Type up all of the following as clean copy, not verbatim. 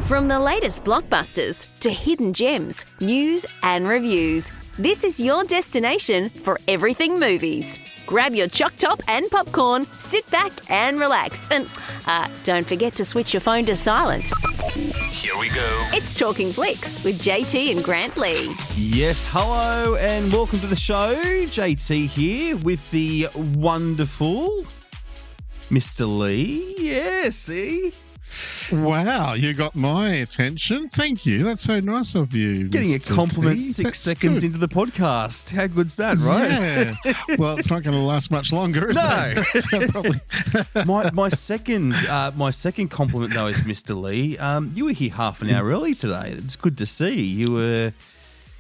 From the latest blockbusters to hidden gems, news and reviews, this is your destination for everything movies. Grab your choc top and popcorn, sit back and relax. And don't forget to switch your phone to silent. Here we go. It's Talking Flicks with JT and Grant Lee. Yes, hello and welcome to the show. JT here with the wonderful Mr. Lee. Yeah, see? Wow, you got my attention. Thank you. That's so nice of you. Getting Mr. a compliment T. 6 That's seconds good. into the podcast. How good's that, right? Yeah. Well, it's not going to last much longer, is it? So probably. my second compliment though is Mr. Lee. You were here half an hour early today. It's good to see you were.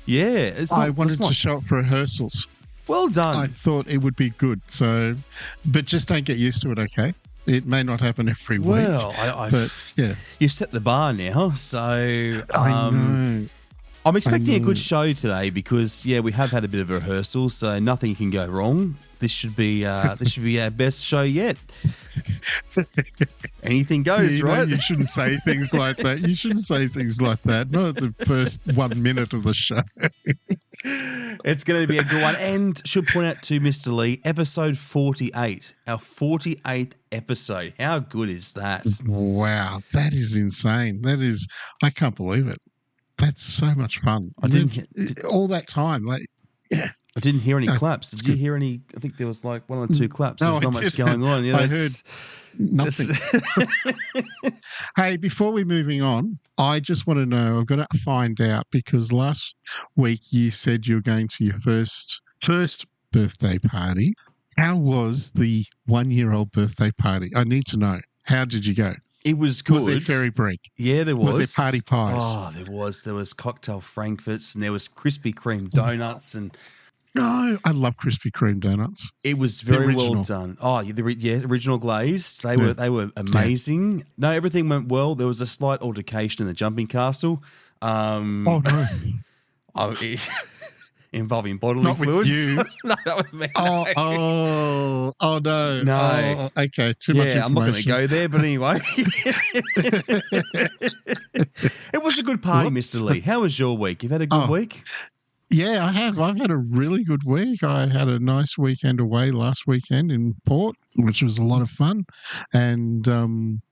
Yeah, I wanted to show up for rehearsals. Well done. I thought it would be good. So, but just don't get used to it. Okay. It may not happen every week. Well, but yeah, you've set the bar now, so I know. I'm expecting a good show today because we have had a bit of a rehearsal, so nothing can go wrong. This should be our best show yet. Anything goes, right? You shouldn't say things like that. You shouldn't say things like that. Not at the first 1 minute of the show. It's going to be a good one. And should point out to Mr. Lee, episode 48, our 48th episode. How good is that? Wow, that is insane. I can't believe it. That's so much fun. All that time. I didn't hear any claps. Did you hear any? I think there was like one or two claps. No, There's not much going on. Yeah, I heard nothing. Hey, before we're moving on, I just want to know, I've got to find out, because last week you said you were going to your first birthday party. How was the 1-year-old birthday party? I need to know. How did you go? It was good. Was there fairy break? Yeah, there was. Was there party pies? Oh, there was. There was cocktail frankfurts and there was Krispy Kreme donuts and... No, I love Krispy Kreme donuts. It was very well done. Oh, the original glaze. They were amazing. Yeah. No, everything went well. There was a slight altercation in the jumping castle. Oh no! Involving bodily Not fluids. With you. No, that was me. Oh no! No. Oh, okay, too much information. I'm not going to go there, but anyway. It was a good party, Mr. Lee. How was your week? You've had a good week? Yeah, I have. I've had a really good week. I had a nice weekend away last weekend in Port, which was a lot of fun. And,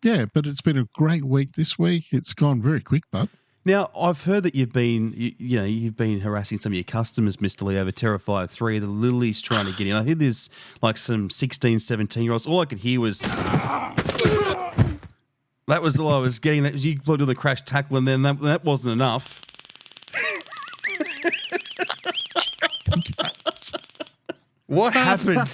but it's been a great week this week. It's gone very quick, bud. Now, I've heard that you've been harassing some of your customers, Mr. Lee, over Terrifier 3. The Lily's trying to get in. I hear there's like some 16, 17-year-olds. All I could hear was... That was all I was getting. You doing the crash tackle, and then that wasn't enough. What happened?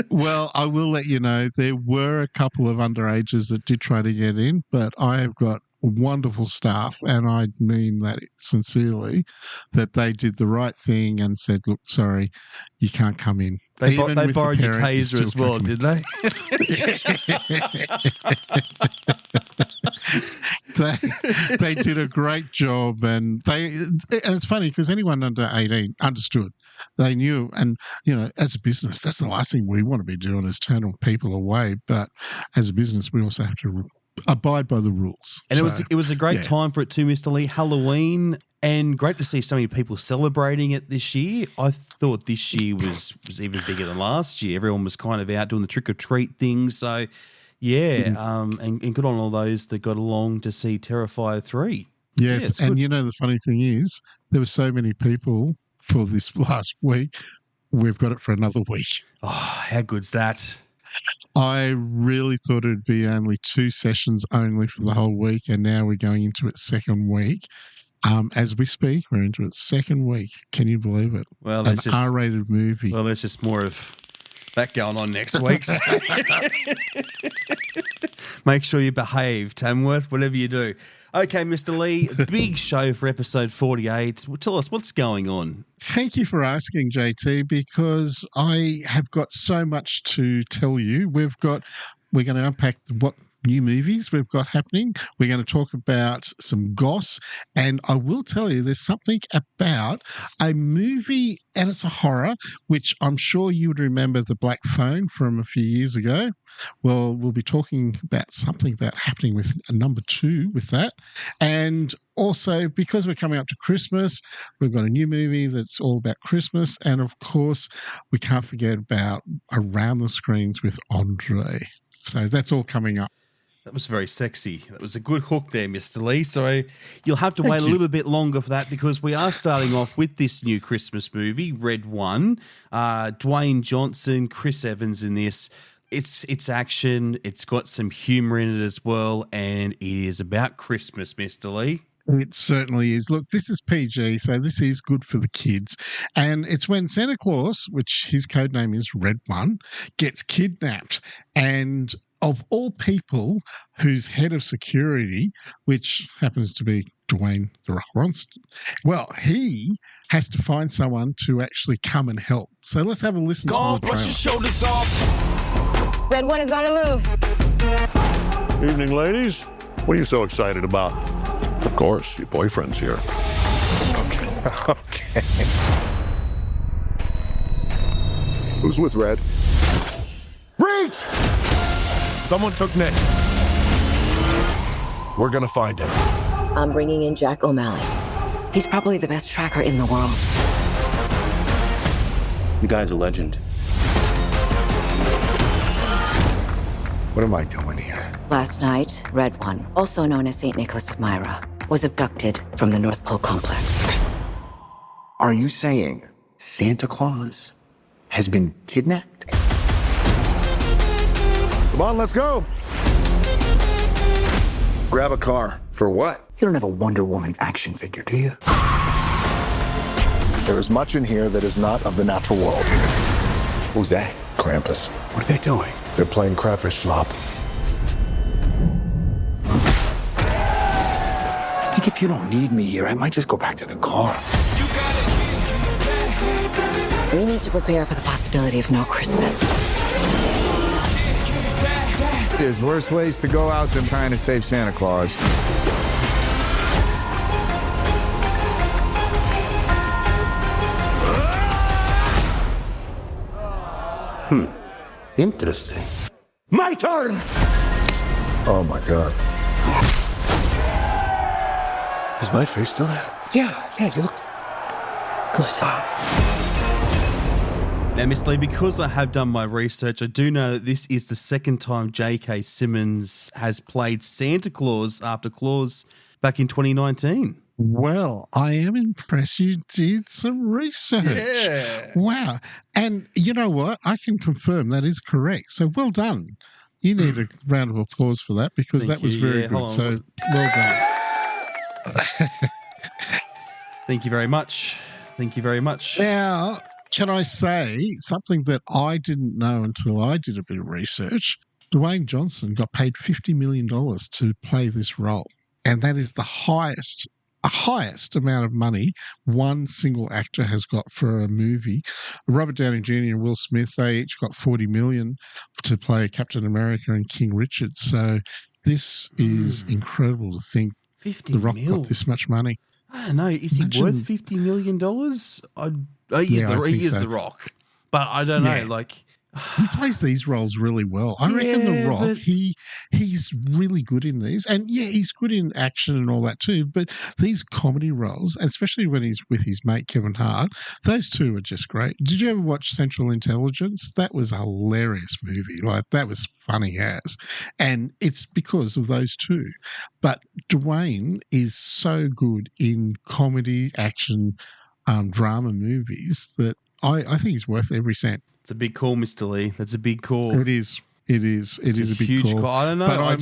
Well, I will let you know, there were a couple of underages that did try to get in, but I have got wonderful staff, and I mean that sincerely, that they did the right thing and said, look, sorry, you can't come in. They borrowed your taser as well, did they? They did a great job, and it's funny because anyone under 18 understood. They knew, and as a business, that's the last thing we want to be doing is turning people away. But as a business, we also have to abide by the rules. And it was a great time for it too, Mr. Lee. Halloween, and great to see so many people celebrating it this year. I thought this year was even bigger than last year. Everyone was kind of out doing the trick or treat thing. So. Yeah, and good on all those that got along to see Terrifier 3. Yes, and the funny thing is, there were so many people for this last week, we've got it for another week. Oh, how good's that? I really thought it'd be only 2 sessions only for the whole week, and now we're going into its second week. As we speak, we're into its second week. Can you believe it? Well, an R-rated movie. Well, there's just more of that going on next week. So. Make sure you behave, Tamworth, whatever you do. Okay, Mr. Lee, big show for episode 48. Well, tell us what's going on. Thank you for asking, JT, because I have got so much to tell you. We're going to unpack what new movies we've got happening. We're going to talk about some goss. And I will tell you, there's something about a movie, and it's a horror, which I'm sure you would remember, The Black Phone from a few years ago. Well, we'll be talking about something about happening with a number 2 with that. And also, because we're coming up to Christmas, we've got a new movie that's all about Christmas. And of course, we can't forget about Around the Screens with Andre. So that's all coming up. That was very sexy. That was a good hook there, Mr. Lee. So you'll have to wait a little bit longer for that because we are starting off with this new Christmas movie, Red One. Dwayne Johnson, Chris Evans in this. It's action. It's got some humour in it as well, and it is about Christmas, Mr. Lee. It certainly is. Look, this is PG, so this is good for the kids. And it's when Santa Claus, which his code name is Red One, gets kidnapped. And of all people, who's head of security, which happens to be Dwayne "The Rock" Johnson, well, he has to find someone to actually come and help. So let's have a listen to the trailer. Brush your shoulders off. Red One is on the move. Evening, ladies. What are you so excited about? Of course, your boyfriend's here. Okay. Who's with Red? Reach! Someone took Nick. We're gonna find him. I'm bringing in Jack O'Malley. He's probably the best tracker in the world. The guy's a legend. What am I doing here? Last night, Red One, also known as St. Nicholas of Myra, was abducted from the North Pole complex. Are you saying Santa Claus has been kidnapped? Come on, let's go. Grab a car. For what? You don't have a Wonder Woman action figure, do you? There is much in here that is not of the natural world. Who's that? Krampus. What are they doing? They're playing crappish slop. I think if you don't need me here, I might just go back to the car. We need to prepare for the possibility of no Christmas. There's worse ways to go out than trying to save Santa Claus. Interesting. My turn! Oh my God. Is my face still there? Yeah, you look good. Now, Miss Lee, because I have done my research, I do know that this is the second time J.K. Simmons has played Santa Claus after Claus back in 2019. Well, I am impressed you did some research. Yeah. Wow. And you know what? I can confirm that is correct. So well done. You need a round of applause for that because Thank that was you. very Yeah, good. hold on. So well done. Thank you very much. Thank you very much. Now, can I say something that I didn't know until I did a bit of research? Dwayne Johnson got paid $50 million to play this role. And that is the highest amount of money one single actor has got for a movie. Robert Downey Jr. and Will Smith, they each got $40 million to play Captain America and King Richard. So this is incredible to think 50 The Rock mil. got this much money. I don't know. Is he Imagine- worth $50 million? He is Yeah, I think the so. Rock. But I don't know. Yeah. Like, He plays these roles really well. I reckon The Yeah, Rock, but- he's really good in these. And yeah, he's good in action and all that too. But these comedy roles, especially when he's with his mate Kevin Hart, those two are just great. Did you ever watch Central Intelligence? That was a hilarious movie. Like, that was funny as. And it's because of those two. But Dwayne is so good in comedy, action, drama movies that I think he's worth every cent. it's a big call, Mr. Lee. That's a big call. It is. It is. It It's is a big huge call. I don't know. But I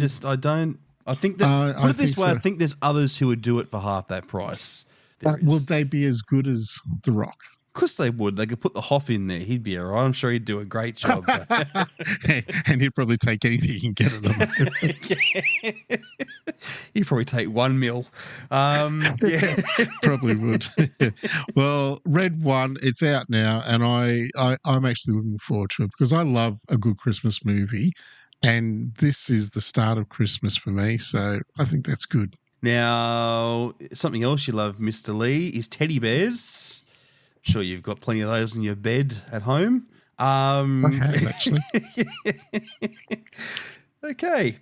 think that, I put it this think way, so. I think there's others who would do it for half that price. There is. Would they be as good as The Rock? Of course they would. They could put the Hoff in there. He'd be all right. I'm sure he'd do a great job. And he'd probably take anything he can get at the moment. He'd probably take 1 mil. Yeah. Probably would. Well, Red One, it's out now, and I'm actually looking forward to it because I love a good Christmas movie. And this is the start of Christmas for me, so I think that's good. Now, something else you love, Mr. Lee, is teddy bears. I'm sure you've got plenty of those in your bed at home. I have, actually. Okay.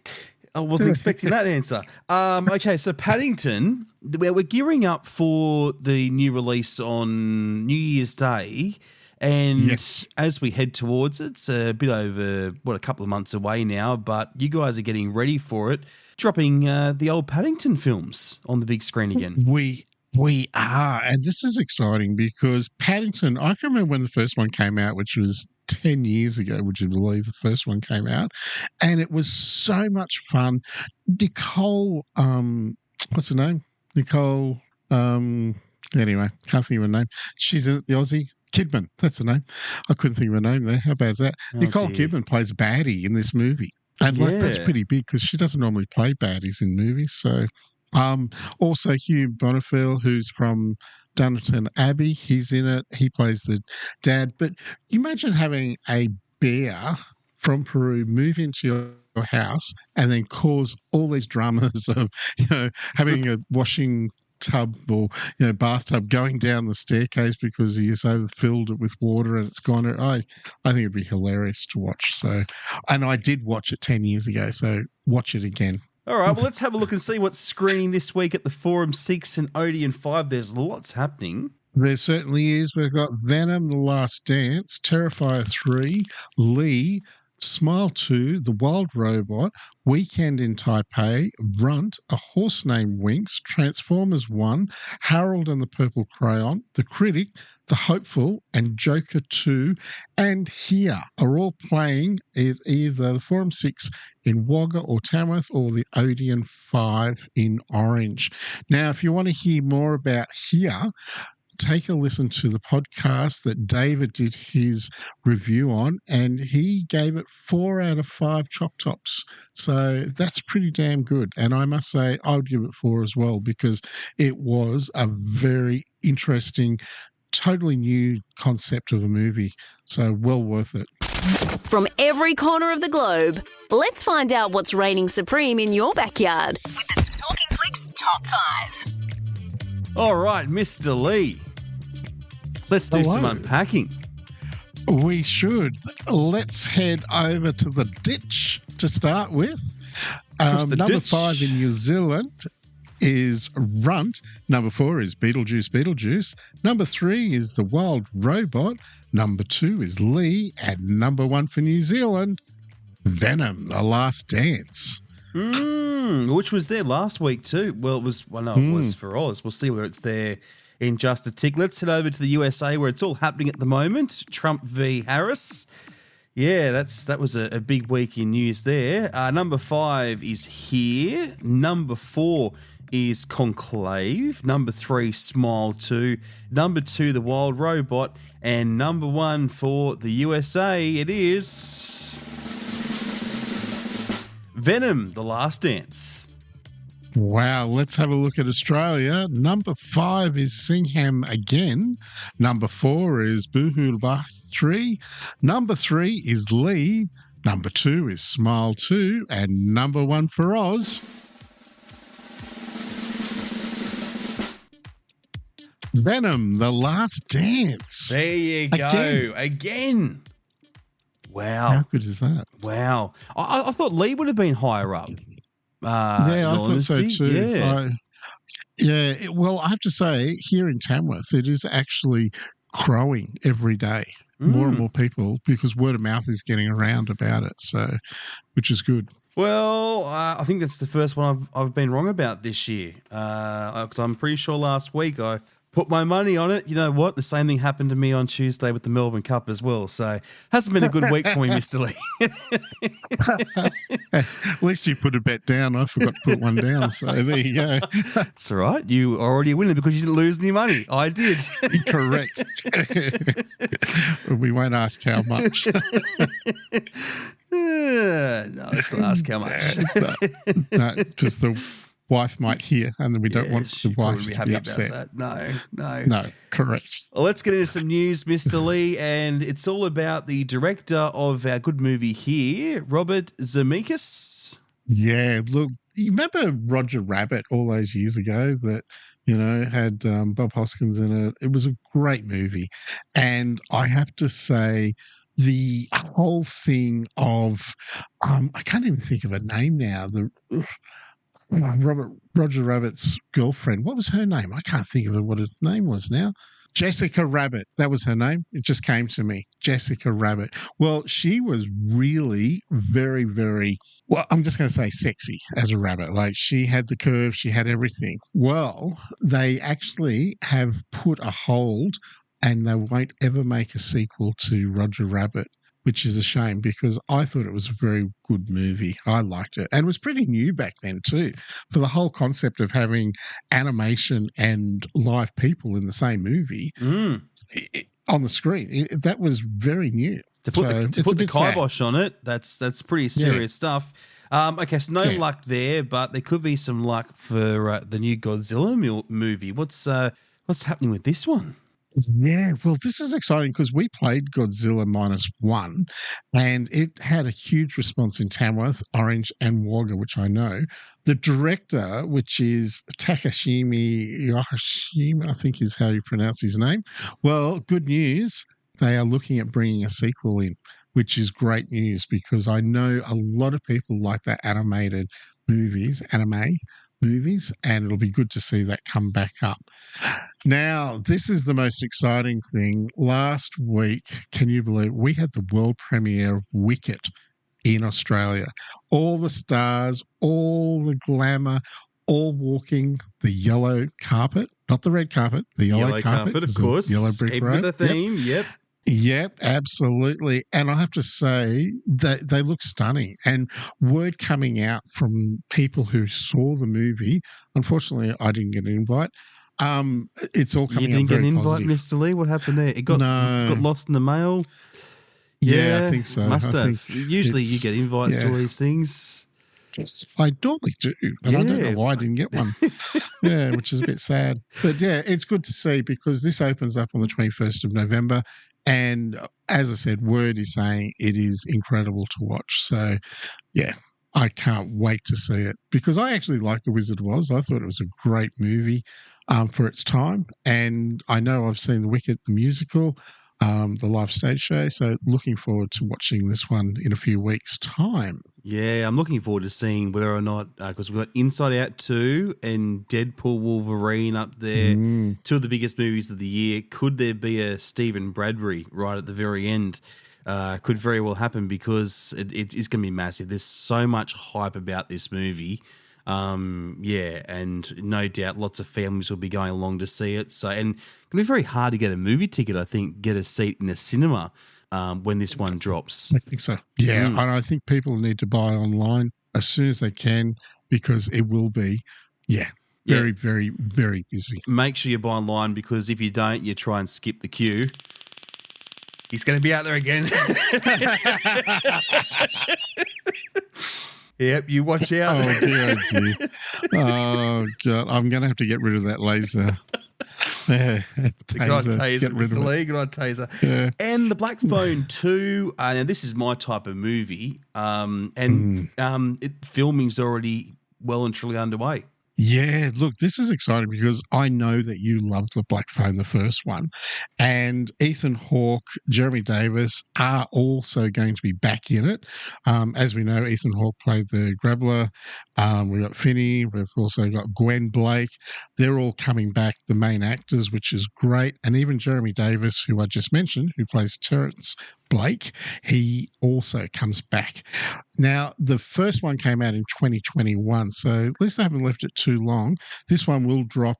I wasn't expecting that answer. Okay, so Paddington, we're gearing up for the new release on New Year's Day. And as we head towards it, it's a bit over, a couple of months away now, but you guys are getting ready for it, dropping the old Paddington films on the big screen again. We are, and this is exciting because Paddington, I can remember when the first one came out, which was 10 years ago, would you believe the first one came out? And it was so much fun. Nicole, what's her name? Nicole, anyway, can't think of her name. She's in it, the Aussie. Kidman, that's her name. I couldn't think of her name there. How bad is that? Nicole Kidman plays a baddie in this movie. And that's pretty big because she doesn't normally play baddies in movies. So, also Hugh Bonneville, who's from Downton Abbey, he's in it. He plays the dad. But imagine having a bear from Peru move into your house and then cause all these dramas of, having a washing tub or bathtub going down the staircase because he has overfilled it with water and it's gone. I think it'd be hilarious to watch. So, and I did watch it 10 years ago, so watch it again. All right, well, let's have a look and see what's screening this week at the Forum 6 and Odeon 5. There's lots happening. There certainly is. We've got Venom, The Last Dance, Terrifier 3, Lee, Smile 2, The Wild Robot, Weekend in Taipei, Runt, A Horse Named Winx, Transformers 1, Harold and the Purple Crayon, The Critic, The Hopeful, and Joker 2, and Here are all playing at either the Forum 6 in Wagga or Tamworth or the Odeon 5 in Orange. Now, if you want to hear more about Here, take a listen to the podcast that David did his review on, and he gave it 4 out of 5 chop tops. So that's pretty damn good. And I must say, I would give it 4 as well because it was a very interesting, totally new concept of a movie. So well worth it. From every corner of the globe, let's find out what's reigning supreme in your backyard with the Talking Flicks Top 5. All right, Mr. Lee. Let's do some unpacking. We should. Let's head over to the ditch to start with. Number 5 in New Zealand is Runt. Number 4 is Beetlejuice. Number 3 is The Wild Robot. Number 2 is Lee. And number 1 for New Zealand, Venom, The Last Dance. Which was there last week too. Well, it was it was for Oz. We'll see whether it's there in just a tick. Let's head over to the USA where it's all happening at the moment. Trump v. Harris. Yeah, that was a big week in news there. Number 5 is Here. Number 4 is Conclave. Number 3, Smile 2. Number 2, The Wild Robot. And number 1 for the USA, it is Venom, The Last Dance. Wow, let's have a look at Australia. Number 5 is Singham Again. Number 4 is Boohoo 3. Number 3 is Lee. Number 2 is Smile 2. And number 1 for Oz, Venom, The Last Dance. There you go. Again. Wow. How good is that? Wow. I thought Lee would have been higher up. Yeah, I thought so too. Well, I have to say, here in Tamworth, it is actually growing every day. More and more people, because word of mouth is getting around about it, so which is good. Well, I think that's the first one I've been wrong about this year, because I'm pretty sure last week I put my money on it. You know what? The same thing happened to me on Tuesday with the Melbourne Cup as well. So hasn't been a good week for me, Mr. Lee. At least you put a bet down. I forgot to put one down. So there you go. That's all right. You are already a winner because you didn't lose any money. I did. Correct. We won't ask how much. No, let's not ask how much. No, just wife might hear, and then we don't want the wife to be upset. That. No. No, correct. Well, let's get into some news, Mr. Lee, and it's all about the director of our good movie here, Robert Zemeckis. Yeah, look, you remember Roger Rabbit all those years ago that, had Bob Hoskins in it? It was a great movie. And I have to say, the whole thing of, I can't even think of a name now, Roger Rabbit's girlfriend, what was her name? I can't think of what her name was now. Jessica Rabbit. That was her name. It just came to me. Jessica Rabbit. Well, she was really very, very, well, I'm just going to say sexy as a rabbit. Like, she had the curve, she had everything. Well, they actually have put a hold and they won't ever make a sequel to Roger Rabbit, which is a shame because I thought it was a very good movie. I liked it. And it was pretty new back then too, for the whole concept of having animation and live people in the same movie on the screen. That was very new. To put the kibosh on it, that's pretty serious stuff. Okay, so no luck there, but there could be some luck for the new Godzilla movie. What's happening with this one? Yeah, well, this is exciting because we played Godzilla -1 and it had a huge response in Tamworth, Orange and Wagga, which I know. The director, which is Takashimi Yoshima, I think is how you pronounce his name. Well, good news, they are looking at bringing a sequel in, which is great news because I know a lot of people like that anime movies, and it'll be good to see that come back up. Now, this is the most exciting thing. Last week, can you believe we had the world premiere of Wicked in Australia? All the stars, all the glamour, all walking the yellow carpet, not the red carpet, the yellow carpet, of course. Yellow brick Keep road. with the theme, yep. Yep, absolutely. And I have to say that they look stunning. And word coming out from people who saw the movie, unfortunately, I didn't get an invite. It's all coming out very positive. You didn't get an invite, Mr. Lee? What happened there? It got lost in the mail? Yeah, I think so. Must have. Usually you get invites to all these things. I normally do, but I don't know why I didn't get one. Which is a bit sad. But yeah, it's good to see because this opens up on the 21st of November. And as I said, word is saying it is incredible to watch. So yeah, I can't wait to see it because I actually liked The Wizard of Oz. I thought it was a great movie for its time. And I know I've seen The Wicked, the musical, the live stage show. So looking forward to watching this one in a few weeks' time. Yeah, I'm looking forward to seeing whether or not, because we've got Inside Out 2 and Deadpool Wolverine up there, two of the biggest movies of the year. Could there be a Stephen Bradbury right at the very end? Could very well happen because it's going to be massive. There's so much hype about this movie. And no doubt lots of families will be going along to see it. So, and it's going to be very hard to get a movie ticket, I think, get a seat in a cinema when this one drops. I think so. Yeah, and I think people need to buy online as soon as they can because it will be, very, very, very busy. Make sure you buy online because if you don't, you try and skip the queue. He's going to be out there again. Yep, you watch out. Oh, dear, oh, dear. Oh, God. I'm going to have to get rid of that laser. Taser. Good on Taser, Mr. Lee. Good on Taser. Yeah. And The Black Phone 2. Now, this is my type of movie. Filming's already well and truly underway. Yeah, look, this is exciting because I know that you loved The Black Phone, the first one, and Ethan Hawke, Jeremy Davis are also going to be back in it. As we know, Ethan Hawke played the Grabbler. We've got Finney. We've also got Gwen Blake. They're all coming back, the main actors, which is great. And even Jeremy Davis, who I just mentioned, who plays Terrence Blake, he also comes back. Now, the first one came out in 2021, so at least they haven't left it too long. This one will drop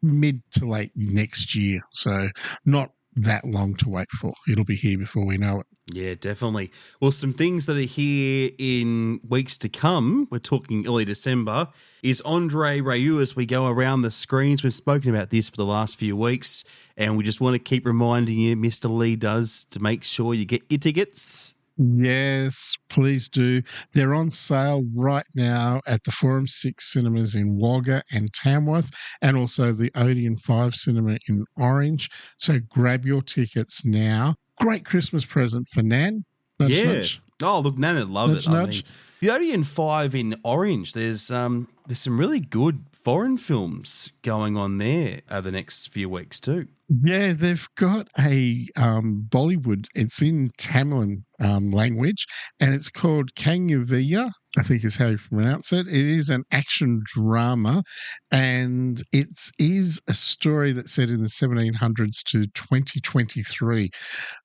mid to late next year, so not that long to wait for. It'll be here before we know it. Yeah, definitely. Well, some things that are here in weeks to come, we're talking early December, is Andre Rieu as we go around the screens. We've spoken about this for the last few weeks, and we just want to keep reminding you, Mr. Lee does, to make sure you get your tickets Yes, please do. They're on sale right now at the Forum 6 cinemas in Wagga and Tamworth, and also the Odeon 5 cinema in Orange. So grab your tickets now. Great Christmas present for Nan. Nudge, Yeah. nudge. Oh, look, Nana loved Nudge, it. I nudge. mean, the Odeon 5 in Orange, there's some really good foreign films going on there over the next few weeks too. Yeah, they've got a Bollywood. It's in Tamil language, and it's called Kangavia, I think is how you pronounce it. It is an action drama, and it is a story that's set in the 1700s to 2023.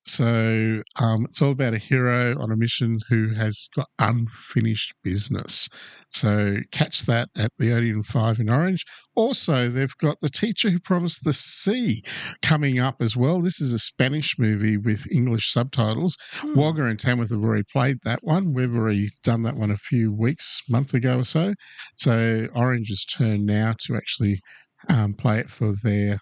So it's all about a hero on a mission who has got unfinished business. So catch that at the Odeon 5 in Orange. Also, they've got The Teacher Who Promised the Sea coming up as well. This is a Spanish movie with English subtitles. Wagga and Tamworth have already played that one. We've already done that one a few weeks, month ago or so. So Orange's turn now to actually play it for their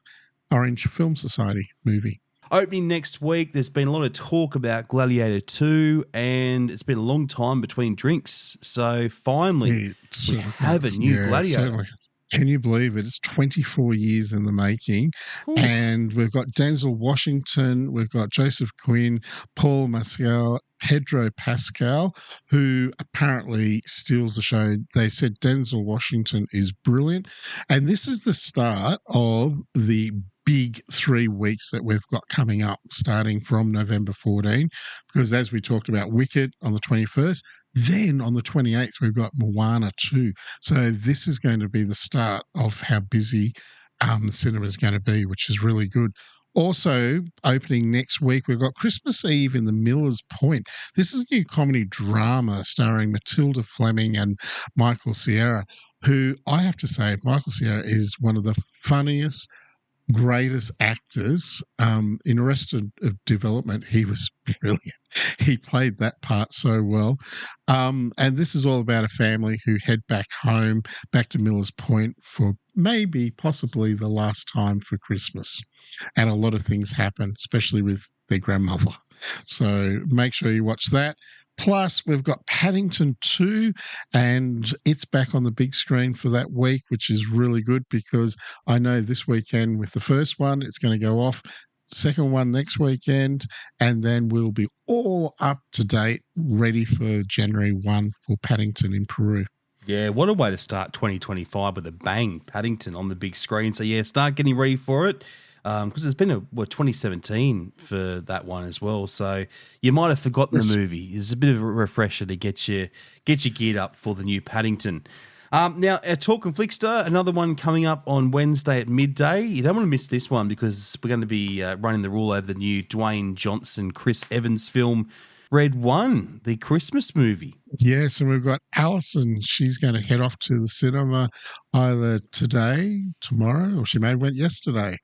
Orange Film Society movie. Opening next week, there's been a lot of talk about Gladiator 2, and it's been a long time between drinks. So finally, we have a new Gladiator. Certainly. Can you believe it? It's 24 years in the making. Ooh. And we've got Denzel Washington, we've got Joseph Quinn, Paul Mescal, Pedro Pascal, who apparently steals the show. They said Denzel Washington is brilliant. And this is the start of the big 3 weeks that we've got coming up, starting from November 14, because as we talked about Wicked on the 21st, then on the 28th, we've got Moana 2. So this is going to be the start of how busy the cinema is going to be, which is really good. Also, opening next week, we've got Christmas Eve in the Miller's Point. This is a new comedy drama starring Matilda Fleming and Michael Cera, who I have to say, Michael Cera is one of the funniest, greatest actors. In Arrested Development, he was brilliant. He played that part so well. And this is all about a family who head back home, back to Miller's Point for possibly the last time for Christmas. And a lot of things happen, especially with their grandmother. So make sure you watch that. Plus, we've got Paddington 2, and it's back on the big screen for that week, which is really good because I know this weekend with the first one, it's going to go off. Second one next weekend, and then we'll be all up to date, ready for January 1 for Paddington in Peru. Yeah, what a way to start 2025 with a bang, Paddington on the big screen. So, yeah, start getting ready for it. Because it's been 2017 for that one as well, so you might have forgotten the movie. It's a bit of a refresher to get you geared up for the new Paddington. Now, our Talkin Flickster, another one coming up on Wednesday at midday. You don't want to miss this one because we're going to be running the rule over the new Dwayne Johnson, Chris Evans film, Red One, the Christmas movie. Yes, and we've got Alison. She's going to head off to the cinema either today, tomorrow, or she may have went yesterday.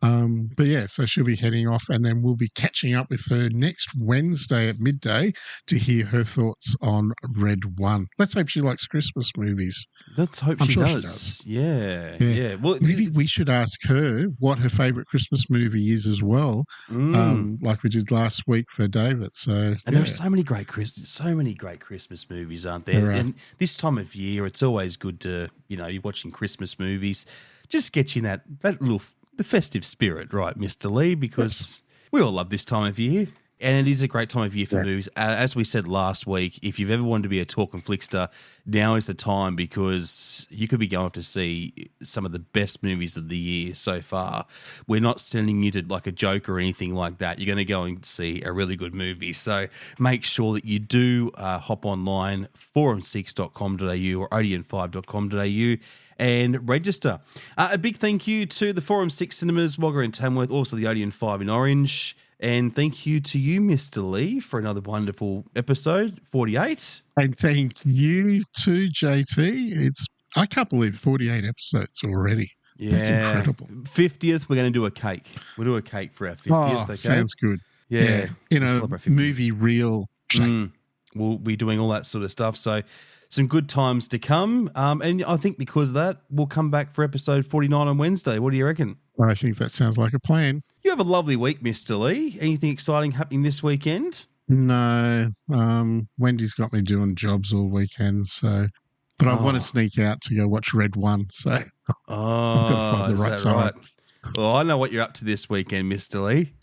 But yeah, so she'll be heading off, and then we'll be catching up with her next Wednesday at midday to hear her thoughts on Red One. Let's hope she likes Christmas movies. Let's hope she does. Yeah. Well, maybe we should ask her what her favourite Christmas movie is as well, like we did last week for David. So, and there are so many great Christmas movies, aren't there? And this time of year, it's always good to you're watching Christmas movies. Just get you in that little. The festive spirit, right, Mr. Lee, because we all love this time of year. And it is a great time of year for movies. As we said last week, if you've ever wanted to be a Talkin Flickster, now is the time because you could be going to see some of the best movies of the year so far. We're not sending you to like a joke or anything like that. You're going to go and see a really good movie. So make sure that you do hop online, forum6.com.au or odeon5.com.au and register. A big thank you to the Forum 6 Cinemas, Wagga and Tamworth, also the Odeon 5 in Orange. And thank you to you, Mr. Lee, for another wonderful episode, 48. And thank you to JT. I can't believe 48 episodes already. Yeah. That's incredible. 50th, we're going to do a cake. We'll do a cake for our 50th. Okay? Sounds good. Yeah. In a movie reel shape. We'll be doing all that sort of stuff. So some good times to come. And I think because of that, we'll come back for episode 49 on Wednesday. What do you reckon? I think that sounds like a plan. You have a lovely week, Mr. Lee. Anything exciting happening this weekend? No, Wendy's got me doing jobs all weekend, so. But I want to sneak out to go watch Red 1, so I've got to find the right time. Right? Well, I know what you're up to this weekend, Mr. Lee.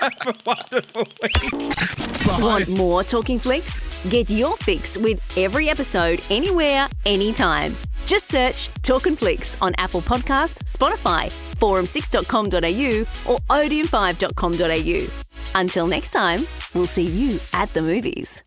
Have a wonderful week. Want more Talking Flicks? Get your fix with every episode, anywhere, anytime. Just search Talkin' Flicks on Apple Podcasts, Spotify, forum6.com.au or odeon5.com.au. Until next time, we'll see you at the movies.